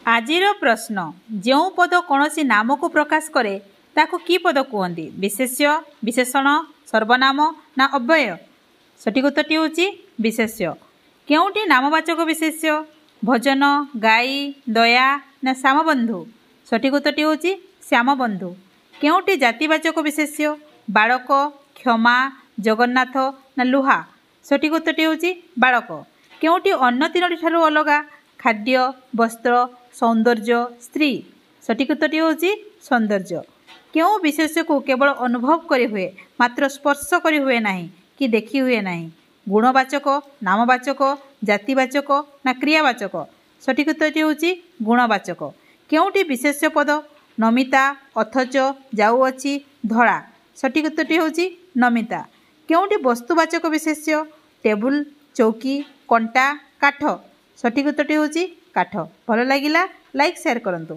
आजिर प्रश्न जो पद कौन नाम को प्रकाश करे ताकू कि पद कहते विशेष्य विशेषण सर्वनाम ना अव्यय। सठिक उत्तर हूँ विशेष्य। केउटी नामवाचक विशेष्य भजन गाई दया ना श्यामबंधु। सठिक उत्तर हूँ श्यामबंधु। केउटी जातिवाचक विशेष्य बालक क्षमा जगन्नाथ ना लुहा। सठिक उत्तर हूँ बालक। केउटी अन्य तीनोटी ठारू अलगा खाद्य वस्त्र सौंदर्य स्त्री। सठिक उत्तर हूँ सौंदर्य। क्यों विशेष्य को केवल अनुभव करी हुए मात्र स्पर्श करी हुए नहीं कि देखी हुए नहीं। गुणवाचक नामवाचक जातिवाचक ना क्रियावाचक। सठिक उत्तर हूँ गुणवाचक। केउटी विशेष्य पद नमिता अथच जाऊँगी धड़ा। सठिक उत्तर हूँ नमिता। केउटी वस्तुवाचक विशेष्य टेबुल चौकी कंटा काठ। सठिक उत्तर हूँ काठ। भल लगिला लाइक शेयर करंतु।